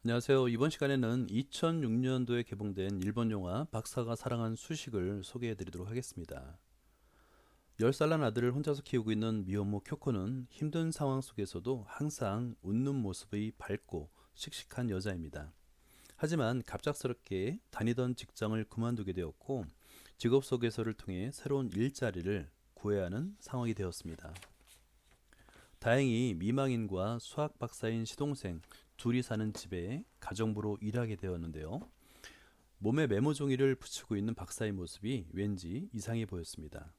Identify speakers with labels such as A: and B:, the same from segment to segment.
A: 안녕하세요. 이번 시간에는 2006년도에 개봉된 일본 영화 박사가 사랑한 수식을 소개해 드리도록 하겠습니다. 10살 난 아들을 혼자서 키우고 있는 미혼모 쿄코는 힘든 상황 속에서도 항상 웃는 모습이 밝고 씩씩한 여자입니다. 하지만 갑작스럽게 다니던 직장을 그만두게 되었고 직업 소개서를 통해 새로운 일자리를 구해야 하는 상황이 되었습니다. 다행히 미망인과 수학 박사인 시동생 둘이 사는 집에 가정부로 일하게 되었는데요. 몸에 메모 종이를 붙이고 있는 박사의 모습이 왠지 이상해 보였습니다.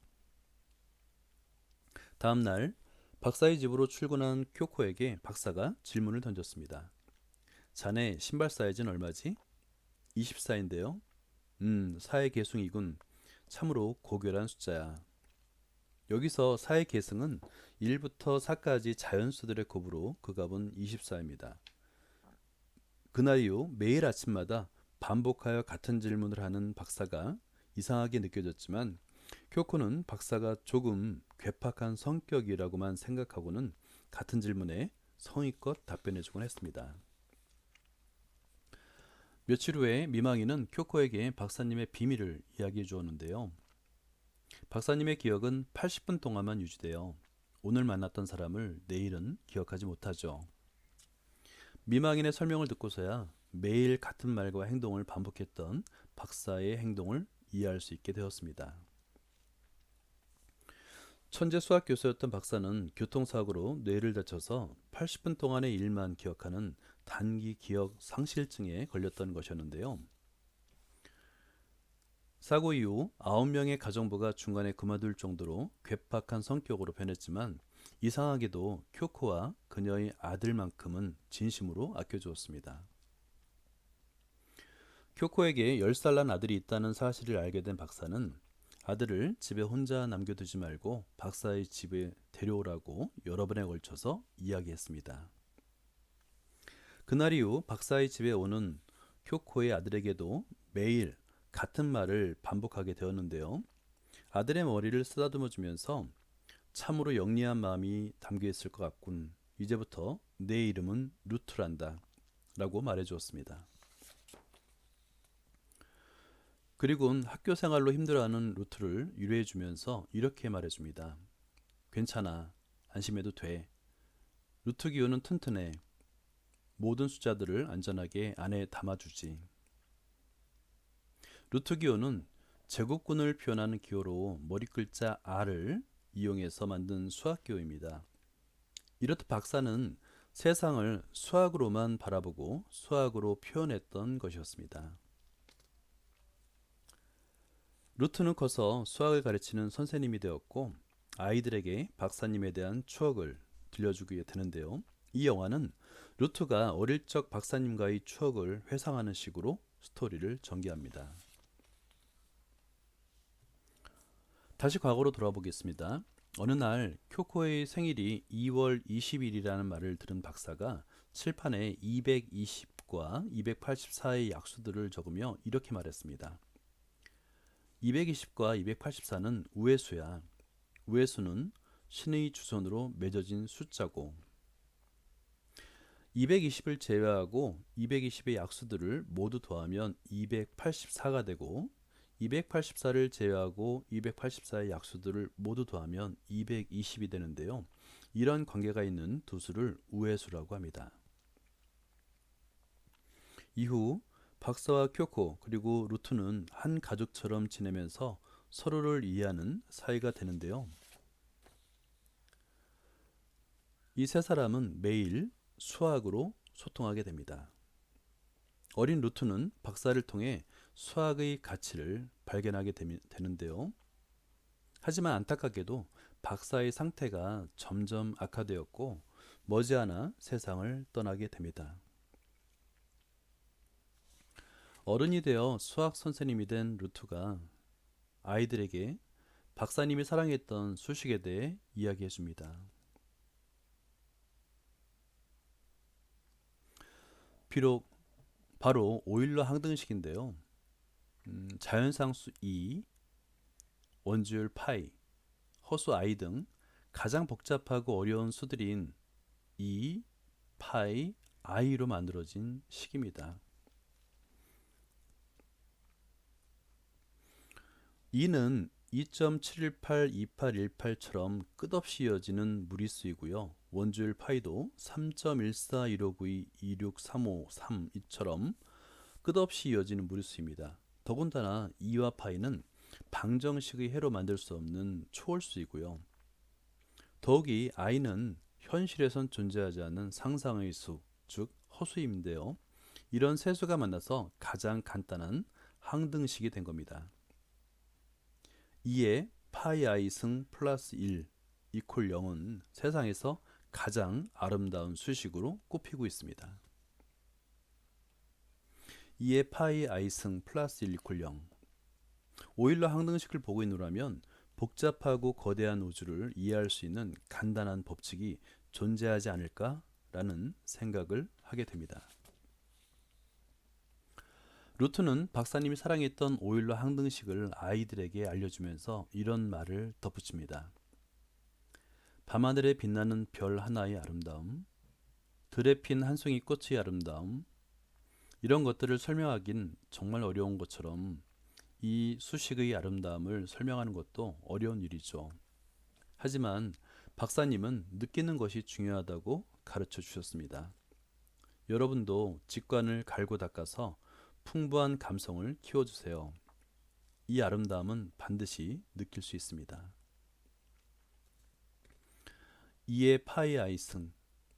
A: 다음 날 박사의 집으로 출근한 쿄코에게 박사가 질문을 던졌습니다. 자네 신발 사이즈는 얼마지? 24인데요. 사의 계승이군. 참으로 고결한 숫자야. 여기서 사의 계승은 1부터 4까지 자연수들의 곱으로 그 값은 24입니다. 그날 이후 매일 아침마다 반복하여 같은 질문을 하는 박사가 이상하게 느껴졌지만 쿄코는 박사가 조금 괴팍한 성격이라고만 생각하고는 같은 질문에 성의껏 답변해주곤 했습니다. 며칠 후에 미망이는 쿄코에게 박사님의 비밀을 이야기해 주었는데요. 박사님의 기억은 80분 동안만 유지되어 오늘 만났던 사람을 내일은 기억하지 못하죠. 미망인의 설명을 듣고서야 매일 같은 말과 행동을 반복했던 박사의 행동을 이해할 수 있게 되었습니다. 천재 수학 교수였던 박사는 교통사고로 뇌를 다쳐서 80분 동안의 일만 기억하는 단기 기억 상실증에 걸렸던 것이었는데요. 사고 이후 9명의 가정부가 중간에 그만둘 정도로 괴팍한 성격으로 변했지만 이상하게도 쿄코와 그녀의 아들만큼은 진심으로 아껴주었습니다. 쿄코에게 10살 난 아들이 있다는 사실을 알게 된 박사는 아들을 집에 혼자 남겨두지 말고 박사의 집에 데려오라고 여러 번에 걸쳐서 이야기했습니다. 그날 이후 박사의 집에 오는 쿄코의 아들에게도 매일 같은 말을 반복하게 되었는데요. 아들의 머리를 쓰다듬어 주면서 참으로 영리한 마음이 담겨 있을 것 같군. 이제부터 내 이름은 루트란다. 라고 말해 주었습니다. 그리고는 학교 생활로 힘들어하는 루트를 위로해 주면서 이렇게 말해 줍니다. 괜찮아. 안심해도 돼. 루트 기호는 튼튼해. 모든 숫자들을 안전하게 안에 담아주지. 루트 기호는 제곱근을 표현하는 기호로 머리 글자 R을 이용해서 만든 수학 기호입니다. 이렇듯 박사는 세상을 수학으로만 바라보고 수학으로 표현했던 것이었습니다. 루트는 커서 수학을 가르치는 선생님이 되었고 아이들에게 박사님에 대한 추억을 들려주게 되는데요. 이 영화는 루트가 어릴 적 박사님과의 추억을 회상하는 식으로 스토리를 전개합니다. 다시 과거로 돌아보겠습니다. 어느 날 쿄코의 생일이 2월 20일이라는 말을 들은 박사가 칠판에 220과 284의 약수들을 적으며 이렇게 말했습니다. 220과 284는 우회수야. 우회수는 신의 주선으로 맺어진 숫자고 220을 제외하고 220의 약수들을 모두 더하면 284가 되고 284를 제외하고 284의 약수들을 모두 더하면 220이 되는데요. 이런 관계가 있는 두 수를 우회수라고 합니다. 이후 박사와 쿄코 그리고 루트는 한 가족처럼 지내면서 서로를 이해하는 사이가 되는데요. 이 세 사람은 매일 수학으로 소통하게 됩니다. 어린 루트는 박사를 통해 수학의 가치를 발견하게 되는데요. 하지만 안타깝게도 박사의 상태가 점점 악화되었고 머지않아 세상을 떠나게 됩니다. 어른이 되어 수학 선생님이 된 루트가 아이들에게 박사님이 사랑했던 수식에 대해 이야기해 줍니다. 비록 바로 오일러 항등식인데요. 자연상수 2, 원주율 파이, 허수 i 등 가장 복잡하고 어려운 수들인 2, 파이, i로 만들어진 식입니다. 2는 2.7182818처럼 끝없이 이어지는 무리수이고요. 원주율 파이도 3.14259263532처럼 끝없이 이어지는 무리수입니다. 더군다나 2와 파이는 방정식의 해로 만들 수 없는 초월수이고요. 더욱이 i는 현실에선 존재하지 않는 상상의 수, 즉 허수인데요. 이런 세 수가 만나서 가장 간단한 항등식이 된 겁니다. 2의 파이 i 승 플러스 1 이퀄 0은 세상에서 가장 아름다운 수식으로 꼽히고 있습니다. 2의 파이 i 승 플러스 1 이퀄 0. 오일러 항등식을 보고 있노라면 복잡하고 거대한 우주를 이해할 수 있는 간단한 법칙이 존재하지 않을까라는 생각을 하게 됩니다. 루트는 박사님이 사랑했던 오일러 항등식을 아이들에게 알려주면서 이런 말을 덧붙입니다. 밤하늘에 빛나는 별 하나의 아름다움, 들에 핀 한 송이 꽃의 아름다움, 이런 것들을 설명하긴 정말 어려운 것처럼 이 수식의 아름다움을 설명하는 것도 어려운 일이죠. 하지만 박사님은 느끼는 것이 중요하다고 가르쳐 주셨습니다. 여러분도 직관을 갈고 닦아서 풍부한 감성을 키워주세요. 이 아름다움은 반드시 느낄 수 있습니다. 2의 파이 i 승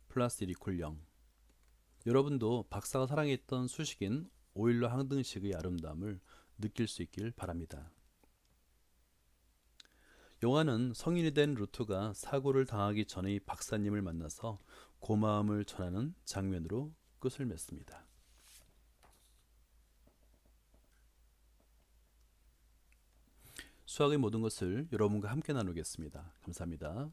A: 플러스 1 이퀄 0. 여러분도 박사가 사랑했던 수식인 오일러 항등식의 아름다움을 느낄 수 있길 바랍니다. 영화는 성인이 된 루트가 사고를 당하기 전의 박사님을 만나서 고마움을 전하는 장면으로 끝을 맺습니다. 수학의 모든 것을 여러분과 함께 나누겠습니다. 감사합니다.